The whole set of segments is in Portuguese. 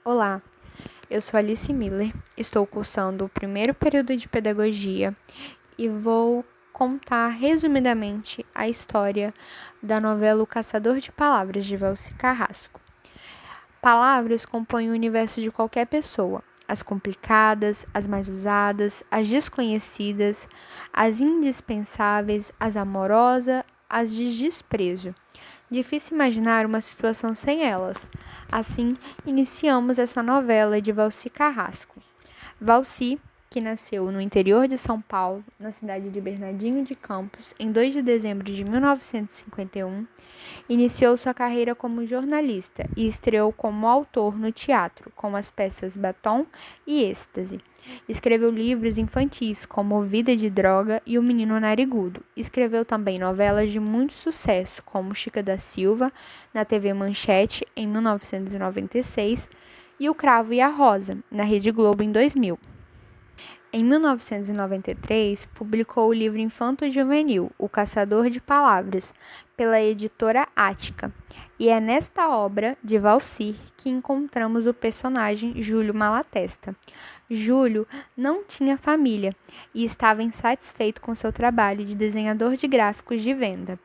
Olá, eu sou Alice Miller, estou cursando o primeiro período de pedagogia e vou contar resumidamente a história da novela O Caçador de Palavras, de Valci Carrasco. Palavras compõem o universo de qualquer pessoa, as complicadas, as mais usadas, as desconhecidas, as indispensáveis, as amorosas, as de desprezo. Difícil imaginar uma situação sem elas. Assim, iniciamos essa novela de Valci Carrasco. Valci, que nasceu no interior de São Paulo, na cidade de Bernardino de Campos, em 2 de dezembro de 1951, iniciou sua carreira como jornalista e estreou como autor no teatro, com as peças Batom e Êxtase. Escreveu livros infantis como Vida de Droga e O Menino Narigudo. Escreveu também novelas de muito sucesso, como Chica da Silva, na TV Manchete, em 1996, e O Cravo e a Rosa, na Rede Globo, em 2000. Em 1993, publicou o livro infanto-juvenil O Caçador de Palavras, pela editora Ática, e é nesta obra de Valci que encontramos o personagem Júlio Malatesta. Júlio não tinha família e estava insatisfeito com seu trabalho de desenhador de gráficos de venda.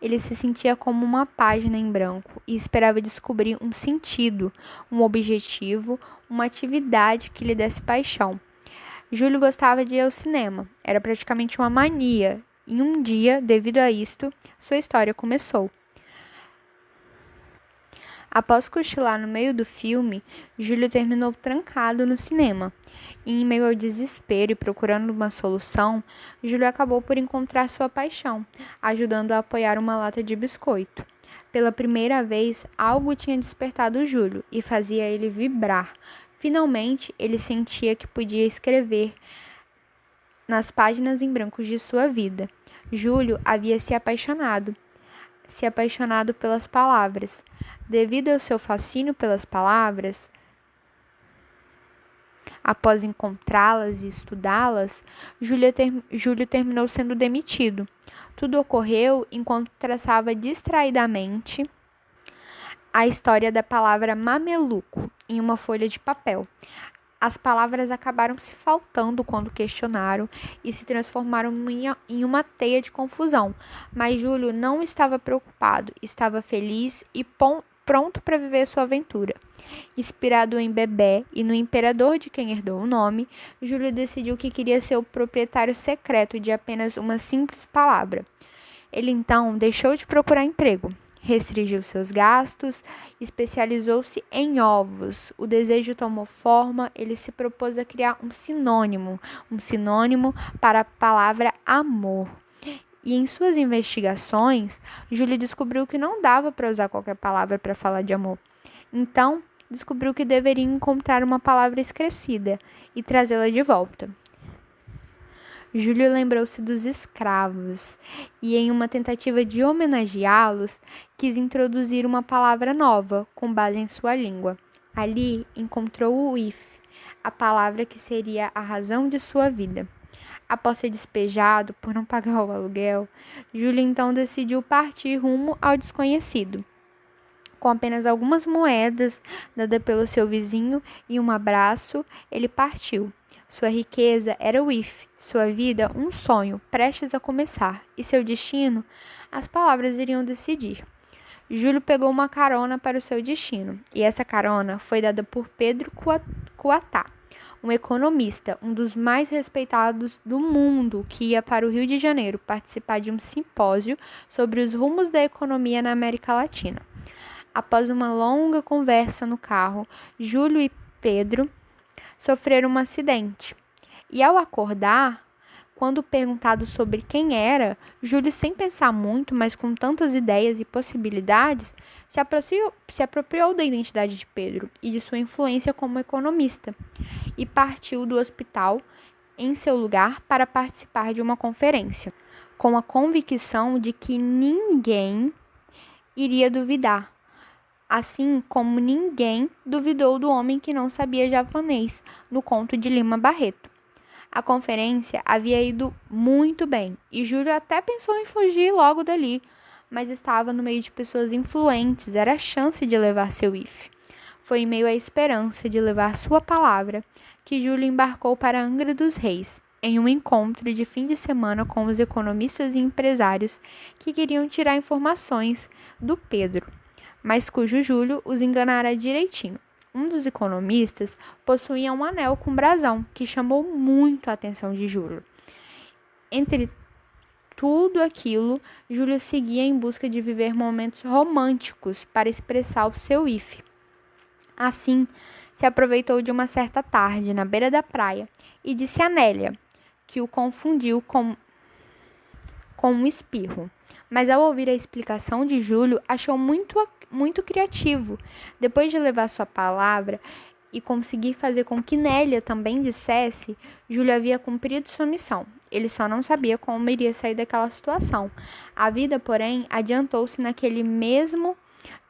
Ele se sentia como uma página em branco e esperava descobrir um sentido, um objetivo, uma atividade que lhe desse paixão. Júlio gostava de ir ao cinema, era praticamente uma mania, e um dia, devido a isto, sua história começou. Após cochilar no meio do filme, Júlio terminou trancado no cinema. E, em meio ao desespero e procurando uma solução, Júlio acabou por encontrar sua paixão, ajudando a apoiar uma lata de biscoito. Pela primeira vez, algo tinha despertado Júlio e fazia ele vibrar. Finalmente, ele sentia que podia escrever nas páginas em branco de sua vida. Júlio havia se apaixonado pelas palavras. Devido ao seu fascínio pelas palavras, após encontrá-las e estudá-las, Júlio terminou sendo demitido. Tudo ocorreu enquanto traçava distraidamente a história da palavra mameluco em uma folha de papel. As palavras acabaram se faltando quando questionaram e se transformaram em uma teia de confusão. Mas Júlio não estava preocupado, estava feliz e pronto para viver sua aventura. Inspirado em Bebé e no imperador de quem herdou o nome, Júlio decidiu que queria ser o proprietário secreto de apenas uma simples palavra. Ele então deixou de procurar emprego. Restringiu seus gastos, especializou-se em ovos. O desejo tomou forma, ele se propôs a criar um sinônimo para a palavra amor. E em suas investigações, Júlio descobriu que não dava para usar qualquer palavra para falar de amor. Então, descobriu que deveria encontrar uma palavra esquecida e trazê-la de volta. Júlio lembrou-se dos escravos e, em uma tentativa de homenageá-los, quis introduzir uma palavra nova com base em sua língua. Ali encontrou o if, a palavra que seria a razão de sua vida. Após ser despejado por não pagar o aluguel, Júlio então decidiu partir rumo ao desconhecido. Com apenas algumas moedas dadas pelo seu vizinho e um abraço, ele partiu. Sua riqueza era o if, sua vida um sonho prestes a começar, e seu destino as palavras iriam decidir. Júlio pegou uma carona para o seu destino, e essa carona foi dada por Pedro Cuatá, um economista, um dos mais respeitados do mundo, que ia para o Rio de Janeiro participar de um simpósio sobre os rumos da economia na América Latina. Após uma longa conversa no carro, Júlio e Pedro sofreram um acidente. E ao acordar, quando perguntado sobre quem era, Júlio, sem pensar muito, mas com tantas ideias e possibilidades, se apropriou da identidade de Pedro e de sua influência como economista e partiu do hospital em seu lugar para participar de uma conferência, com a convicção de que ninguém iria duvidar. Assim como ninguém duvidou do homem que não sabia japonês, no conto de Lima Barreto. A conferência havia ido muito bem, e Júlio até pensou em fugir logo dali, mas estava no meio de pessoas influentes, era a chance de levar seu if. Foi em meio à esperança de levar sua palavra que Júlio embarcou para Angra dos Reis, em um encontro de fim de semana com os economistas e empresários que queriam tirar informações do Pedro, mas cujo Júlio os enganara direitinho. Um dos economistas possuía um anel com brasão, que chamou muito a atenção de Júlio. Entre tudo aquilo, Júlio seguia em busca de viver momentos românticos para expressar o seu if. Assim, se aproveitou de uma certa tarde na beira da praia e disse a Nélia, que o confundiu com um espirro. Mas ao ouvir a explicação de Júlio, achou muito criativo. Depois de levar sua palavra e conseguir fazer com que Nélia também dissesse, Júlio havia cumprido sua missão. Ele só não sabia como iria sair daquela situação. A vida, porém, adiantou-se naquele mesmo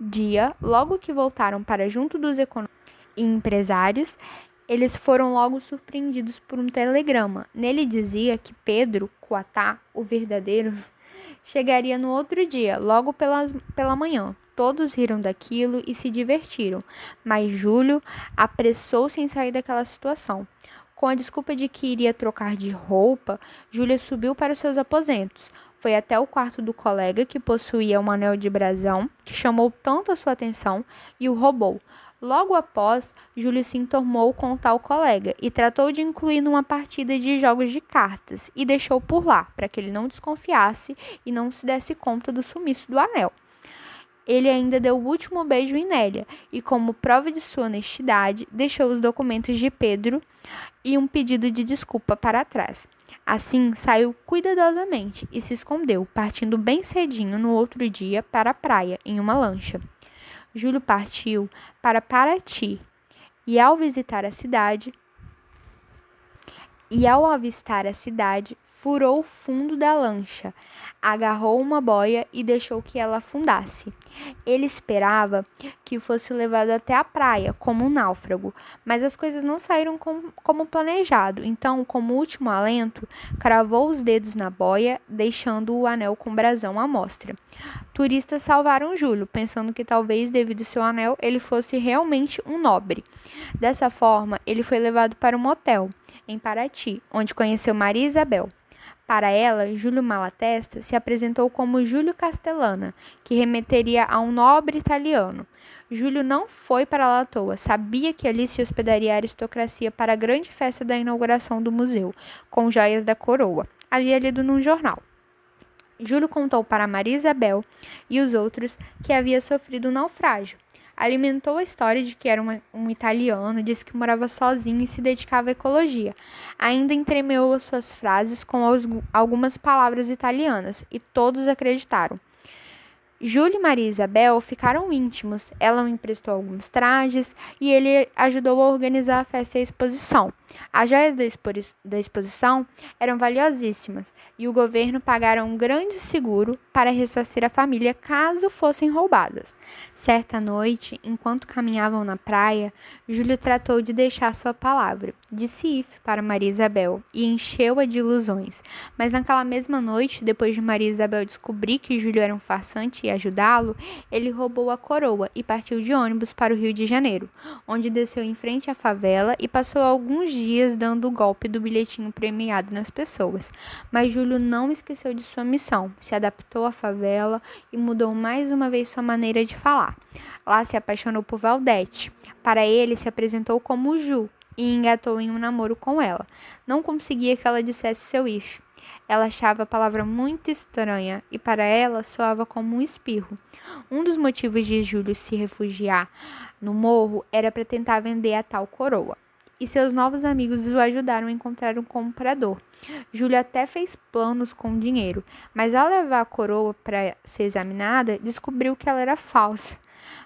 dia, logo que voltaram para junto dos economistas e empresários, eles foram logo surpreendidos por um telegrama. Nele dizia que Pedro Coatá, o verdadeiro, chegaria no outro dia, logo pela manhã. Todos riram daquilo e se divertiram, mas Júlio apressou-se em sair daquela situação. Com a desculpa de que iria trocar de roupa, Júlia subiu para os seus aposentos. Foi até o quarto do colega, que possuía um anel de brasão, que chamou tanto a sua atenção, e o roubou. Logo após, Júlio se enturmou com o tal colega e tratou de incluir numa partida de jogos de cartas e deixou por lá, para que ele não desconfiasse e não se desse conta do sumiço do anel. Ele ainda deu o último beijo em Nélia e, como prova de sua honestidade, deixou os documentos de Pedro e um pedido de desculpa para trás. Assim, saiu cuidadosamente e se escondeu, partindo bem cedinho no outro dia para a praia, em uma lancha. Júlio partiu para Paraty e, ao avistar a cidade, furou o fundo da lancha, agarrou uma boia e deixou que ela afundasse. Ele esperava que fosse levado até a praia, como um náufrago, mas as coisas não saíram como planejado. Então, como último alento, cravou os dedos na boia, deixando o anel com brasão à mostra. Turistas salvaram Júlio, pensando que talvez, devido ao seu anel, ele fosse realmente um nobre. Dessa forma, ele foi levado para um motel em Paraty, onde conheceu Maria Isabel. Para ela, Júlio Malatesta se apresentou como Júlio Castellana, que remeteria a um nobre italiano. Júlio não foi para lá à toa, sabia que ali se hospedaria a aristocracia para a grande festa da inauguração do museu, com joias da coroa. Havia lido num jornal. Júlio contou para Maria Isabel e os outros que havia sofrido um naufrágio. Alimentou a história de que era um italiano, disse que morava sozinho e se dedicava à ecologia. Ainda entremeou as suas frases com algumas palavras italianas, e todos acreditaram. Júlio e Maria Isabel ficaram íntimos. Ela o emprestou alguns trajes e ele ajudou a organizar a festa e a exposição. As joias da exposição eram valiosíssimas e o governo pagara um grande seguro para ressarcir a família caso fossem roubadas. Certa noite, enquanto caminhavam na praia, Júlio tratou de deixar sua palavra. Disse if para Maria Isabel e encheu-a de ilusões. Mas naquela mesma noite, depois de Maria Isabel descobrir que Júlio era um farsante e ajudá-lo, ele roubou a coroa e partiu de ônibus para o Rio de Janeiro, onde desceu em frente à favela e passou alguns dias dando o golpe do bilhetinho premiado nas pessoas. Mas Júlio não esqueceu de sua missão, se adaptou à favela e mudou mais uma vez sua maneira de falar. Lá se apaixonou por Valdete. Para ele, se apresentou como Ju e engatou em um namoro com ela. Não conseguia que ela dissesse seu if. Ela achava a palavra muito estranha e para ela soava como um espirro. Um dos motivos de Júlio se refugiar no morro era para tentar vender a tal coroa. E seus novos amigos o ajudaram a encontrar um comprador. Júlio até fez planos com dinheiro, mas ao levar a coroa para ser examinada, descobriu que ela era falsa.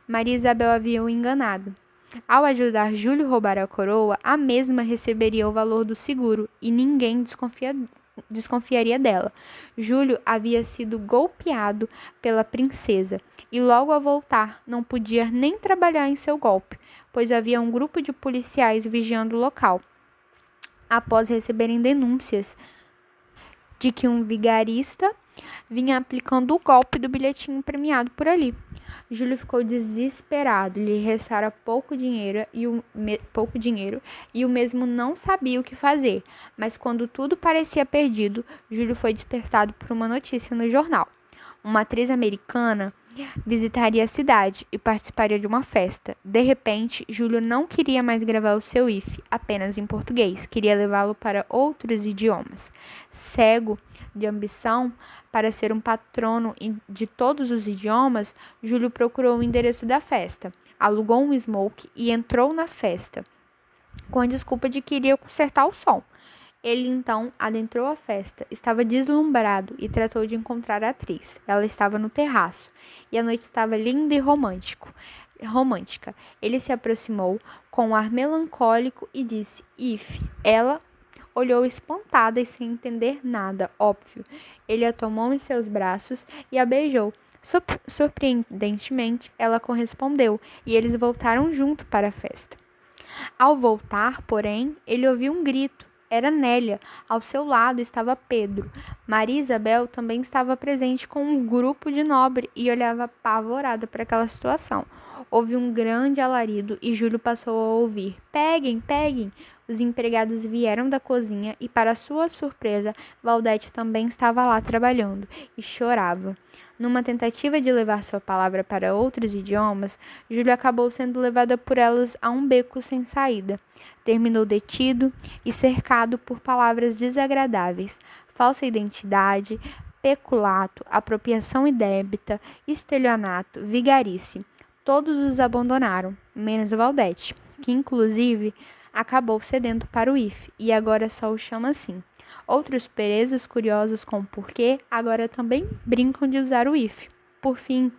Maria Isabel havia o enganado. Ao ajudar Júlio a roubar a coroa, a mesma receberia o valor do seguro e ninguém desconfiaria dela. Júlio havia sido golpeado pela princesa e logo ao voltar não podia nem trabalhar em seu golpe, pois havia um grupo de policiais vigiando o local. Após receberem denúncias de que um vigarista vinha aplicando o golpe do bilhetinho premiado por ali, Júlio ficou desesperado, lhe restara pouco dinheiro e o mesmo não sabia o que fazer. Mas quando tudo parecia perdido, Júlio foi despertado por uma notícia no jornal. Uma atriz americana visitaria a cidade e participaria de uma festa. De repente, Júlio não queria mais gravar o seu if apenas em português, queria levá-lo para outros idiomas. Cego de ambição para ser um patrono de todos os idiomas, Júlio procurou o endereço da festa, alugou um smoke e entrou na festa, com a desculpa de que iria consertar o som. Ele então adentrou a festa, estava deslumbrado e tratou de encontrar a atriz. Ela estava no terraço e a noite estava linda e romântica. Ele se aproximou com um ar melancólico e disse: "If". Ela olhou espantada e sem entender nada, óbvio. Ele a tomou em seus braços e a beijou. Surpreendentemente, ela correspondeu e eles voltaram junto para a festa. Ao voltar, porém, ele ouviu um grito. Era Nélia. Ao seu lado estava Pedro. Maria Isabel também estava presente com um grupo de nobre e olhava apavorada para aquela situação. Houve um grande alarido e Júlio passou a ouvir: "Peguem, peguem!" Os empregados vieram da cozinha e, para sua surpresa, Valdete também estava lá trabalhando e chorava. Numa tentativa de levar sua palavra para outros idiomas, Júlio acabou sendo levada por elas a um beco sem saída. Terminou detido e cercado por palavras desagradáveis: falsa identidade, peculato, apropriação indébita, estelionato, vigarice. Todos os abandonaram, menos Valdete, que inclusive acabou cedendo para o if e agora só o chama assim. Outros presos, curiosos com o porquê, agora também brincam de usar o if. Por fim,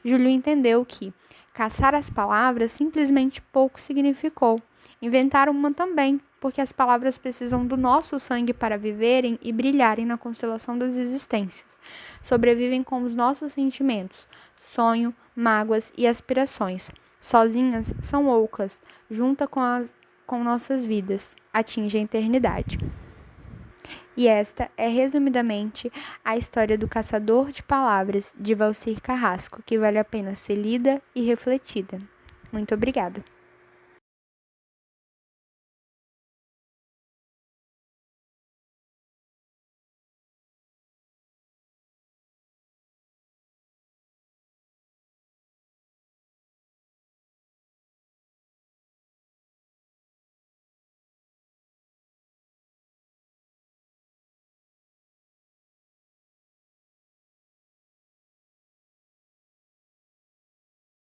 Júlio entendeu que caçar as palavras simplesmente pouco significou. Inventaram uma também, porque as palavras precisam do nosso sangue para viverem e brilharem na constelação das existências. Sobrevivem com os nossos sentimentos, sonho, mágoas e aspirações. Sozinhas são ocas, junta com nossas vidas, atinge a eternidade. E esta é, resumidamente, a história do Caçador de Palavras, de Valcir Carrasco, que vale a pena ser lida e refletida. Muito obrigada.